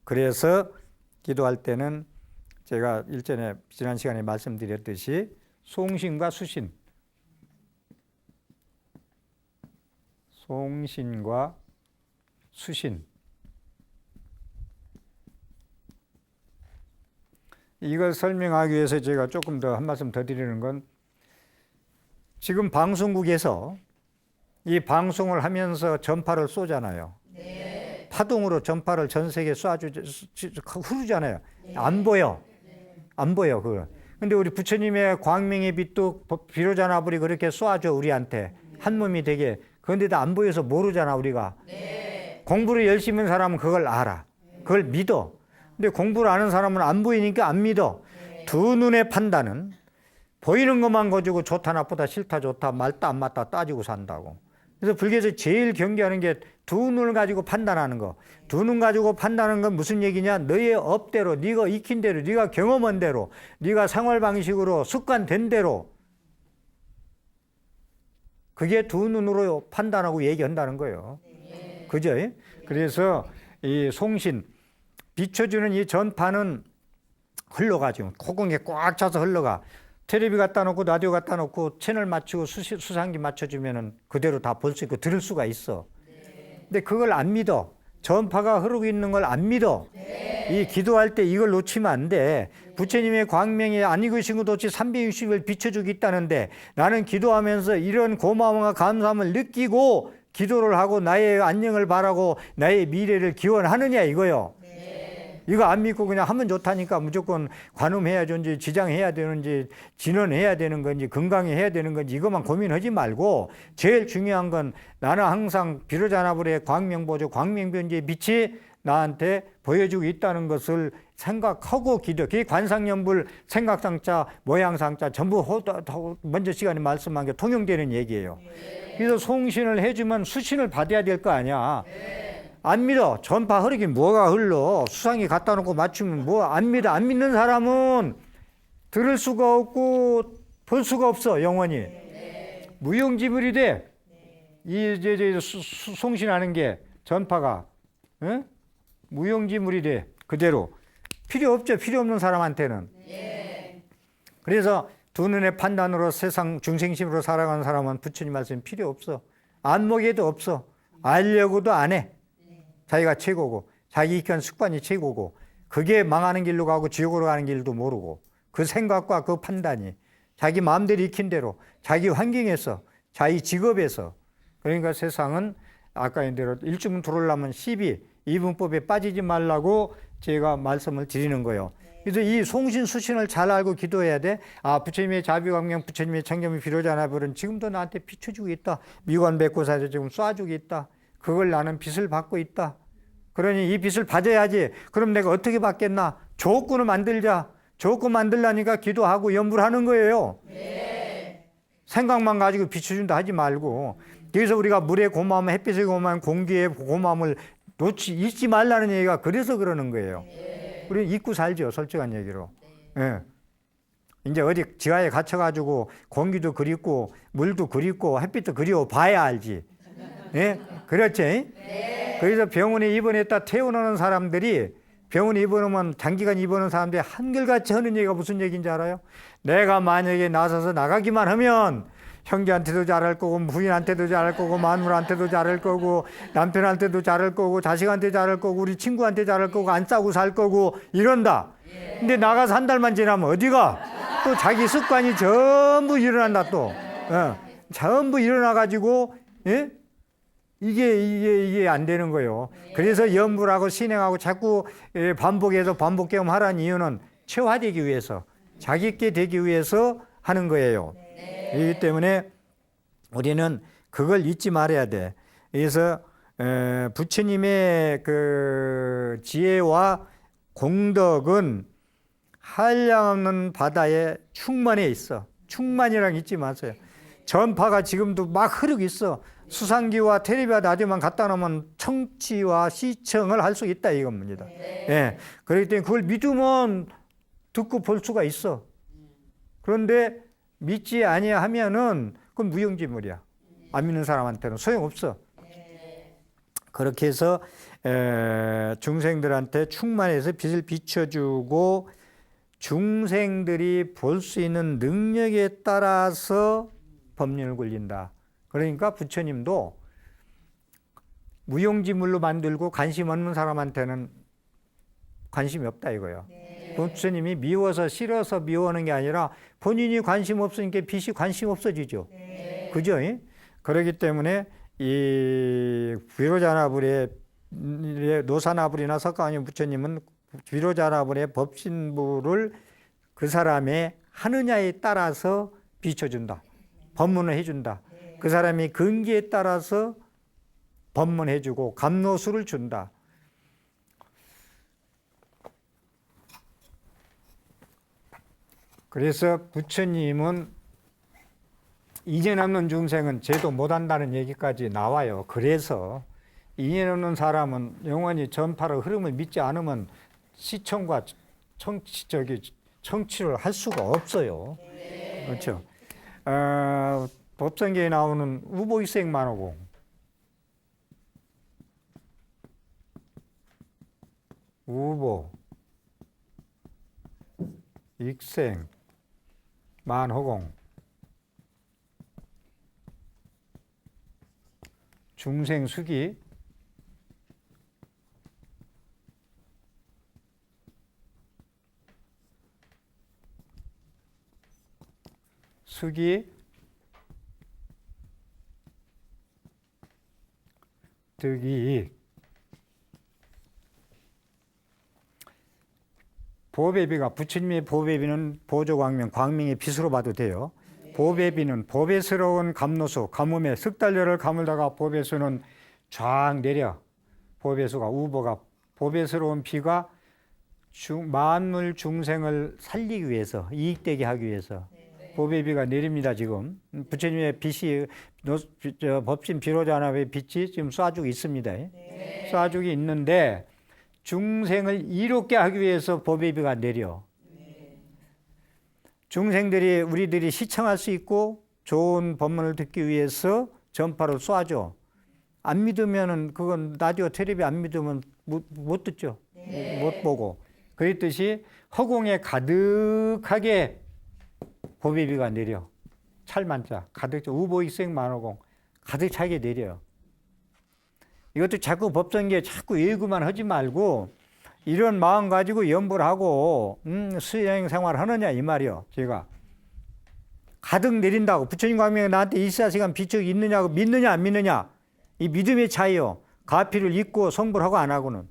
그래서 기도할 때는 제가 일전에 지난 시간에 말씀드렸듯이 송신과 수신, 송신과 수신, 이걸 설명하기 위해서 제가 조금 더 한 말씀 더 드리는 건, 지금 방송국에서 이 방송을 하면서 전파를 쏘잖아요. 네. 파동으로 전파를 전 세계에 흐르잖아요. 네. 안 보여. 안 보여, 그거. 근데 우리 부처님의 광명의 빛도 비로자나불이 그렇게 쏘아줘, 우리한테. 한 몸이 되게. 그런데도 안 보여서 모르잖아, 우리가. 네. 공부를 열심히 하는 사람은 그걸 알아. 그걸 믿어. 근데 공부를 아는 사람은 안 보이니까 안 믿어. 네. 두 눈의 판단은 보이는 것만 가지고 좋다 나쁘다 싫다 좋다 맞다 안 맞다 따지고 산다고. 그래서 불교에서 제일 경계하는 게 두 눈을 가지고 판단하는 거. 두 눈 가지고 판단하는 건 무슨 얘기냐? 너의 업대로, 네가 익힌 대로, 네가 경험한 대로, 네가 생활 방식으로 습관된 대로, 그게 두 눈으로 판단하고 얘기한다는 거예요. 그죠? 그래서 이 송신, 비춰주는 이 전파는 흘러가죠. 콧구멍에 꽉 차서 흘러가. 텔레비 갖다 놓고 라디오 갖다 놓고 채널 맞추고 수상기 맞춰주면은 그대로 다 볼 수 있고 들을 수가 있어. 근데 그걸 안 믿어. 전파가 흐르고 있는 걸 안 믿어. 이 기도할 때 이걸 놓치면 안 돼. 부처님의 광명이 안 익으신 것 없이 360을 비춰주고 있다는데, 나는 기도하면서 이런 고마움과 감사함을 느끼고 기도를 하고 나의 안녕을 바라고 나의 미래를 기원하느냐 이거요. 이거 안 믿고 그냥 하면 좋다니까 무조건 관음해야 되는지 지장해야 되는지 진언해야 되는 건지 건강해야 되는 건지 이것만 고민하지 말고, 제일 중요한 건 나는 항상 비로자나불의 광명보조 광명변지의 빛이 나한테 보여주고 있다는 것을 생각하고 기도. 그게 관상연불 생각상자 모양상자 전부 먼저 시간에 말씀한 게 통용되는 얘기예요. 그래서 송신을 해주면 수신을 받아야 될 거 아니야. 안 믿어. 전파 흐르긴 뭐가 흘러. 수상이 갖다 놓고 맞추면 뭐 안 믿어. 안 믿는 사람은 들을 수가 없고 볼 수가 없어, 영원히. 무용지물이 돼. 이제 송신하는 게 전파가 무용지물이 돼. 그대로. 필요 없죠. 필요 없는 사람한테는. 그래서 두 눈의 판단으로 세상 중생심으로 살아가는 사람은 부처님 말씀 필요 없어. 안목에도 없어. 알려고도 안 해. 자기가 최고고 자기 익힌 습관이 최고고, 그게 망하는 길로 가고 지옥으로 가는 길도 모르고, 그 생각과 그 판단이 자기 마음대로 익힌 대로 자기 환경에서 자기 직업에서. 그러니까 세상은 아까 얘기한 대로 일주문 들어오려면 12 이분법에 빠지지 말라고 제가 말씀을 드리는 거예요. 그래서 이 송신 수신을 잘 알고 기도해야 돼. 아, 부처님의 자비광명, 부처님의 청렴이 비로자나불은 지금도 나한테 비춰주고 있다. 미관백고사에서 지금 쏴주고 있다. 그걸 나는 빛을 받고 있다. 그러니 이 빛을 받아야지. 그럼 내가 어떻게 받겠나? 조건을 만들자. 조건 만들라니까 기도하고 연불 하는 거예요. 생각만 가지고 비춰준다 하지 말고. 그래서 우리가 물의 고마움, 햇빛의 고마움, 공기의 고마움을 잊지 말라는 얘기가 그래서 그러는 거예요. 우리 잊고 살죠, 솔직한 얘기로. 예. 이제 어디 지하에 갇혀가지고 공기도 그립고 물도 그립고 햇빛도 그리워 봐야 알지. 예? 그렇지? 그래서 병원에 입원했다 퇴원하는 사람들이, 병원에 입원하면 장기간 입원하는 사람들이 한결같이 하는 얘기가 무슨 얘기인지 알아요? 내가 만약에 나서서 나가기만 하면 형제한테도 잘할 거고 부인한테도 잘할 거고 마누라한테도 잘할 거고 남편한테도 잘할 거고 자식한테 잘할 거고 우리 친구한테 잘할 거고 안 싸고 살 거고 이런다. 근데 나가서 한 달만 지나면 어디가? 또 자기 습관이 전부 일어난다 또. 전부 일어나가지고, 예? 이게 안 되는 거예요. 그래서 연불하고 신행하고 자꾸 반복해서 반복 경험하라는 이유는 체화되기 위해서, 자기있게 되기 위해서 하는 거예요. 그렇기 때문에 우리는 그걸 잊지 말아야 돼. 그래서 부처님의 그 지혜와 공덕은 한량없는 바다에 충만해 있어. 충만이랑 잊지 마세요. 전파가 지금도 막 흐르고 있어. 수상기와 텔레비와 라디오만 갖다 놓으면 청취와 시청을 할 수 있다 이겁니다. 예. 그렇기 때문에 그걸 믿으면 듣고 볼 수가 있어. 그런데 믿지 아니하면은 그건 무용지물이야. 안 믿는 사람한테는 소용없어. 그렇게 해서 중생들한테 충만해서 빛을 비춰주고 중생들이 볼 수 있는 능력에 따라서 법륜을 굴린다. 그러니까 부처님도 무용지물로 만들고 관심 없는 사람한테는 관심이 없다 이거예요. 부처님이 미워서 싫어서 미워하는 게 아니라 본인이 관심 없으니까 빛이 관심 없어지죠. 그죠? 그렇기 때문에 이 위로자나불의 노사나불이나 석가모니 부처님은 위로자나불의 법신부를 그 사람의 하느냐에 따라서 비춰준다. 법문을 해준다. 그 사람이 근기에 따라서 법문해주고 감로수를 준다. 그래서 부처님은 인연 없는 중생은 제도 못한다는 얘기까지 나와요. 그래서 인연 없는 사람은 영원히 전파의 흐름을 믿지 않으면 시청과 청취를 할 수가 없어요. 그렇죠. 법성계에 나오는 우보익생만호공, 우보, 익생, 만호공, 중생수기, 수기, 득이, 보배비가 부처님의 보배비는 보조광명, 광명의 빛으로 봐도 돼요. 보배비는 보배스러운 감로수, 가뭄에 석 달려를 가물다가 보배수는 쫙 내려. 보배수가 우보가 보배스러운 비가 만물 중생을 살리기 위해서 이익되게 하기 위해서 보배비가 내립니다. 지금 부처님의 빛이 법신 비로자나의 빛이 지금 쏴주고 있습니다. 쏴주고 있는데 중생을 이롭게 하기 위해서 보배비가 내려. 중생들이 우리들이 시청할 수 있고 좋은 법문을 듣기 위해서 전파를 쏴줘. 안 믿으면은 그건 라디오 텔레비 안 믿으면 못 듣죠. 못 보고. 그랬듯이 허공에 가득하게 보배비가 내려. 찰만자 가득 우보익생 만호공 가득 차게 내려요. 이것도 자꾸 법성계에 자꾸 예구만 하지 말고 이런 마음 가지고 연불 하고 수행 생활 하느냐 이 말이요. 제가 가득 내린다고 부처님 광명이 나한테 24시간 비춰 있느냐고 믿느냐 안 믿느냐 이 믿음의 차이요. 가피를 잊고 성불하고 안 하고는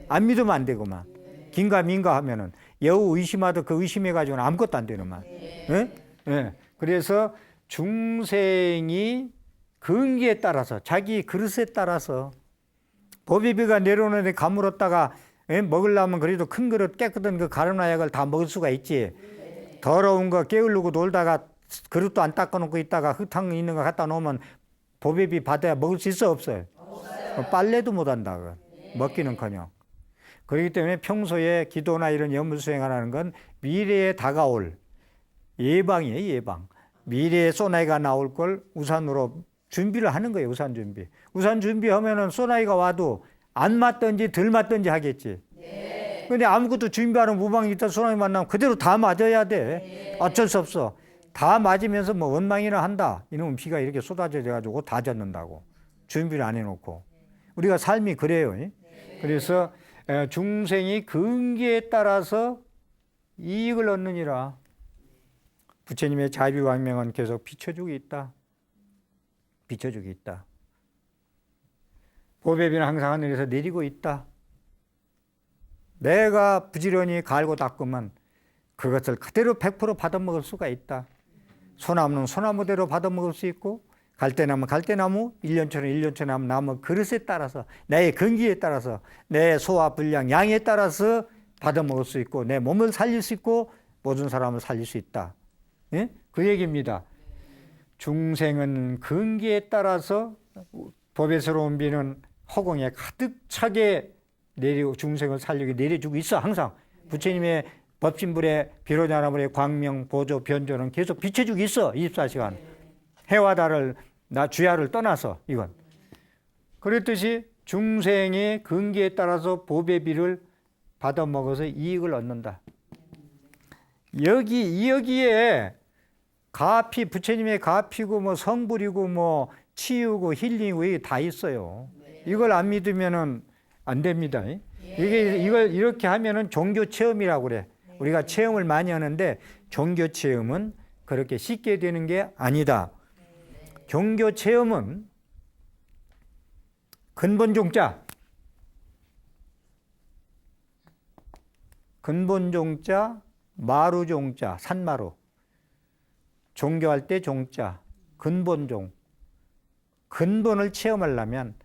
안 믿으면 안 되고만 긴가 민가 하면은 여우 의심하도 그 의심해 가지고는 아무것도 안 되는만. 네? 네. 그래서 중생이 근기에 따라서 자기 그릇에 따라서 보배비가 내려오는데 가물었다가 먹으려면 그래도 큰 그릇 깨끗한 그 가루나약을 다 먹을 수가 있지. 더러운 거 깨우려고 놀다가 그릇도 안 닦아놓고 있다가 흙탕 있는 거 갖다 놓으면 보배비 받아야 먹을 수 있어 없어요? 빨래도 못한다. 먹기는커녕. 그렇기 때문에 평소에 기도나 이런 연물 수행하는 건 미래에 다가올 예방이에요. 예방. 미래에 소나기가 나올 걸 우산으로 준비를 하는 거예요. 우산 준비. 우산 준비하면은 소나기가 와도 안 맞든지 덜 맞든지 하겠지. 근데 아무것도 준비하는 무방이 있다 소나기 만나면 그대로 다 맞아야 돼. 어쩔 수 없어. 다 맞으면서 뭐 원망이나 한다. 이놈은 비가 이렇게 쏟아져가지고 다 젖는다고. 준비를 안 해놓고. 우리가 삶이 그래요. 그래서 중생이 근기에 따라서 이익을 얻느니라. 부처님의 자비광명은 계속 비춰주고 있다. 비춰주고 있다. 보배비는 항상 하늘에서 내리고 있다. 내가 부지런히 갈고 닦으면 그것을 그대로 100% 받아먹을 수가 있다. 소나무는 소나무대로 받아먹을 수 있고 갈대나무 갈대나무 1년처럼 1년처럼 나무 그릇에 따라서 내 근기에 따라서 내 소화 분량 양에 따라서 받아먹을 수 있고 내 몸을 살릴 수 있고 모든 사람을 살릴 수 있다. 예? 그 얘기입니다. 중생은 근기에 따라서 보배스러운 비는 허공에 가득 차게 내리고 중생을 살리게 내려주고 있어. 항상 부처님의 법신불의 비로자나불의 광명 보조 변조는 계속 비춰주고 있어. 24시간 해와 달을 주야를 떠나서 이건 그랬듯이 중생의 근기에 따라서 보배비를 받아 먹어서 이익을 얻는다. 여기에 가피, 부처님의 가피고 뭐 성불이고 뭐 치유고 힐링이고 이게 다 있어요. 이걸 안 믿으면은 안 됩니다. 이걸 이렇게 하면은 종교 체험이라고 그래. 우리가 체험을 많이 하는데 종교 체험은 그렇게 쉽게 되는 게 아니다. 종교 체험은 근본종자, 마루종자, 산마루. 종교할 때 종자, 근본종. 근본을 체험하려면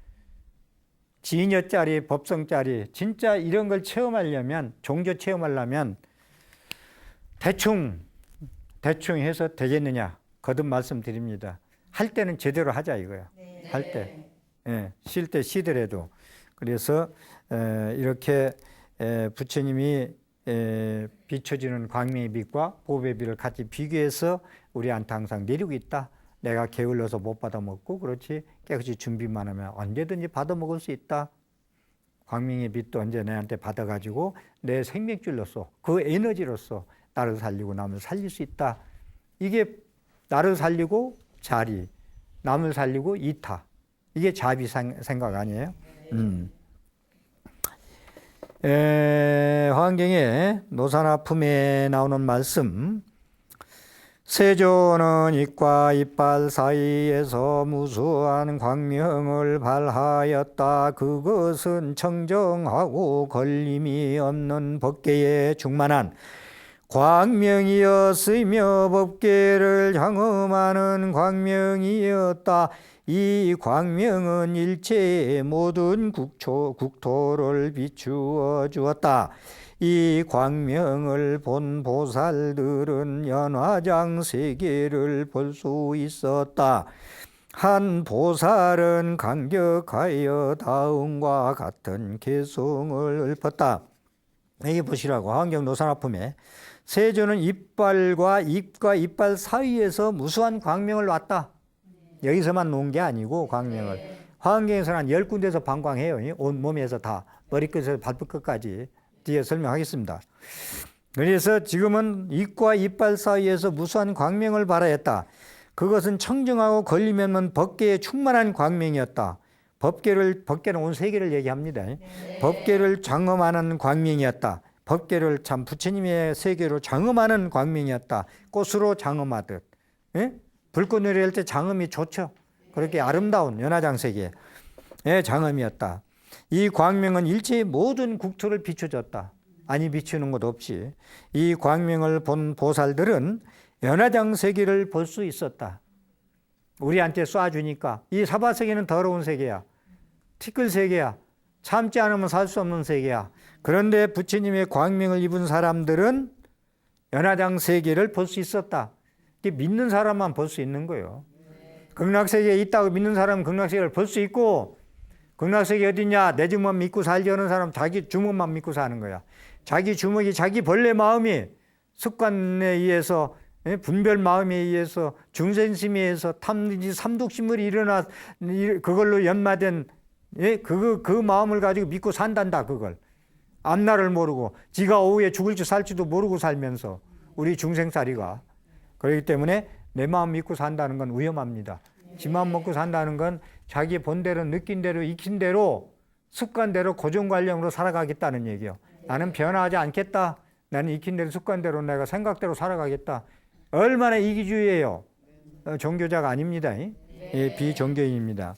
진여짜리, 법성짜리, 진짜 이런 걸 체험하려면, 종교 체험하려면 대충 해서 되겠느냐? 거듭 말씀드립니다. 할 때는 제대로 하자 이거야. 할 때. 쉴 때 쉬더라도. 그래서 이렇게 부처님이 비춰지는 광명의 빛과 보배의 빛을 같이 비교해서 우리한테 항상 내리고 있다. 내가 게을러서 못 받아 먹고 그렇지 깨끗이 준비만 하면 언제든지 받아 먹을 수 있다. 광명의 빛도 언제 내한테 받아가지고 내 생명줄로서 그 에너지로서 나를 살리고 남을 살릴 수 있다. 이게 나를 살리고 자리, 남을 살리고 이타. 이게 자비 생각 아니에요? 화엄경의 노산화품에 나오는 말씀, 세조는 입과 이빨 사이에서 무수한 광명을 발하였다. 그것은 청정하고 걸림이 없는 법계에 충만한 광명이었으며 법계를 향음하는 광명이었다. 이 광명은 일체의 모든 국토를 비추어 주었다. 이 광명을 본 보살들은 연화장 세계를 볼 수 있었다. 한 보살은 강격하여 다음과 같은 개성을 읊었다. 여기 보시라고. 화엄경 노산화품에 세조는 입과 이빨 사이에서 무수한 광명을 놨다. 여기서만 놓은 게 아니고 광명을 화엄경에서는 한 10군데에서 방광해요. 온 몸에서 다 머리끝에서 발끝까지. 뒤에 설명하겠습니다. 그래서 지금은 입과 이빨 사이에서 무수한 광명을 발하였다. 그것은 청정하고 걸림이 없는 법계에 충만한 광명이었다. 법계는 온 세계를 얘기합니다. 법계를 장엄하는 광명이었다. 법계를 참 부처님의 세계로 장엄하는 광명이었다. 꽃으로 장엄하듯. 불꽃놀이 할 때 장엄이 좋죠. 그렇게 아름다운 연화장 세계. 장엄이었다. 이 광명은 일체의 모든 국토를 비춰줬다. 아니 비추는 것 없이. 이 광명을 본 보살들은 연화장 세계를 볼 수 있었다. 우리한테 쏴주니까 이 사바세계는 더러운 세계야. 티끌 세계야. 참지 않으면 살 수 없는 세계야. 그런데 부처님의 광명을 입은 사람들은 연화장 세계를 볼 수 있었다. 믿는 사람만 볼 수 있는 거예요. 극락세계에 있다고 믿는 사람은 극락세계를 볼 수 있고, 극락세계 어디냐? 내 주먹만 믿고 살려는 사람 자기 주먹만 믿고 사는 거야. 자기 주먹이 자기 본래 마음이 습관에 의해서, 분별 마음에 의해서, 중생심에 의해서 탐지 삼독심을 일어나 그걸로 연마된 그 마음을 가지고 믿고 산단다. 그걸 앞날을 모르고 지가 오후에 죽을지 살지도 모르고 살면서 우리 중생살이가. 그렇기 때문에 내 마음 믿고 산다는 건 위험합니다. 지 마음 먹고 산다는 건 자기 본대로 느낀 대로 익힌 대로 습관대로 고정관념으로 살아가겠다는 얘기예요. 나는 변화하지 않겠다. 나는 익힌 대로 습관대로 내가 생각대로 살아가겠다. 얼마나 이기주의예요. 종교자가 아닙니다. 비종교인입니다.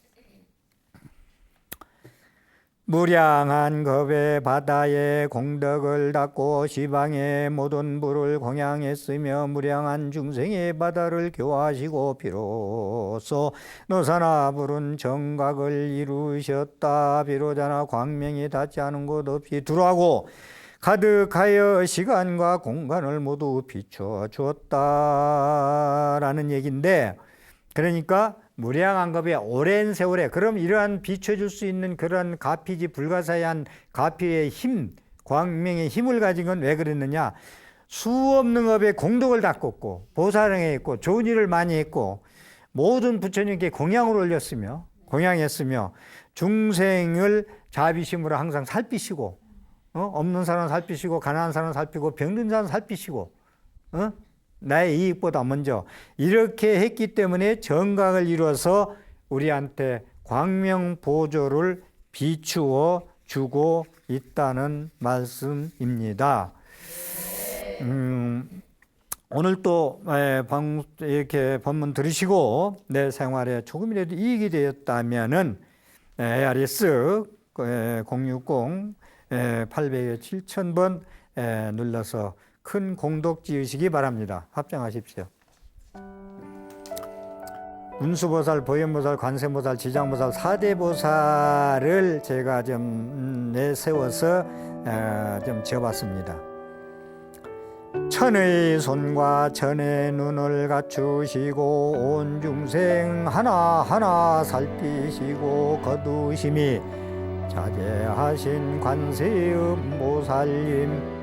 무량한 겁의 바다에 공덕을 닦고 시방의 모든 부를 공양했으며 무량한 중생의 바다를 교화하시고 비로소 노사나 부른 정각을 이루셨다. 비로자나 광명이 닿지 않은 곳 없이 두루하고 가득하여 시간과 공간을 모두 비춰 주었다라는 얘기인데, 그러니까 무량한 겁에 오랜 세월에, 그럼 이러한 비춰줄 수 있는 그런 가피지 불가사의한 가피의 힘, 광명의 힘을 가진 건 왜 그랬느냐? 수없는 겁에 공덕을 닦았고 보살행했고 좋은 일을 많이 했고 모든 부처님께 공양을 올렸으며 공양했으며 중생을 자비심으로 항상 살피시고 없는 사람 살피시고 가난한 사람 살피고 병든 사람 살피시고 나의 이익보다 먼저 이렇게 했기 때문에 정각을 이루어서 우리한테 광명보조를 비추어 주고 있다는 말씀입니다. 오늘 또 이렇게 본문 들으시고 내 생활에 조금이라도 이익이 되었다면은 ARS 060-800-7000번 눌러서 큰 공덕 지으시기 바랍니다. 합장하십시오. 문수보살, 보현보살, 관세보살, 지장보살 4대 보살을 제가 좀 내세워서 좀 지어봤습니다. 천의 손과 천의 눈을 갖추시고 온 중생 하나하나 살피시고 거두심이 자제하신 관세음보살님,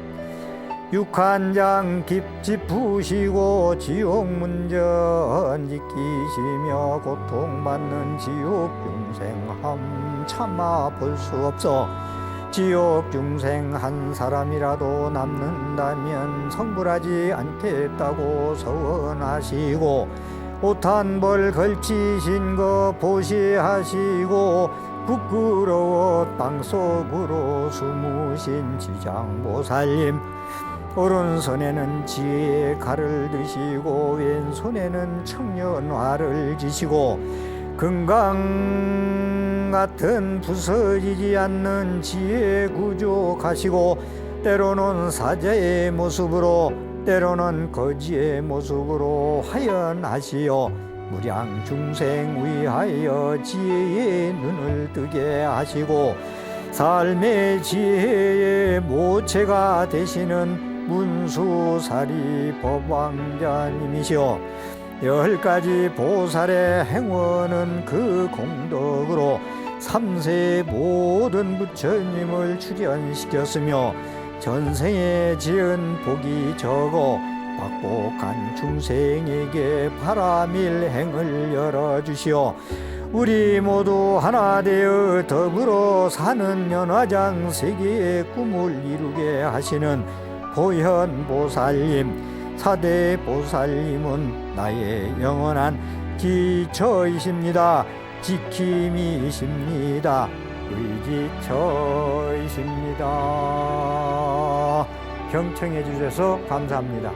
육한장 깊짚으시고 지옥문전 지키시며 고통받는 지옥중생함 참아 볼 수 없어 지옥중생 한 사람이라도 남는다면 성불하지 않겠다고 서원하시고 오탄벌 걸치신 거 보시하시고 부끄러워 땅속으로 숨으신 지장보살님, 오른손에는 지혜의 칼을 드시고 왼손에는 청년화를 지시고 금강 같은 부서지지 않는 지혜 구족하시고 때로는 사자의 모습으로 때로는 거지의 모습으로 화연하시어 무량 중생 위하여 지혜의 눈을 뜨게 하시고 삶의 지혜의 모체가 되시는 문수사리 법왕자님이시오. 10가지 보살의 행원은 그 공덕으로 3세 모든 부처님을 출현시켰으며 전생에 지은 복이 적어 박복한 중생에게 바라밀 행을 열어주시오. 우리 모두 하나 되어 더불어 사는 연화장 세계의 꿈을 이루게 하시는 보현보살님, 4대 보살님은 나의 영원한 지처이십니다. 지킴이십니다. 의지처이십니다. 경청해 주셔서 감사합니다.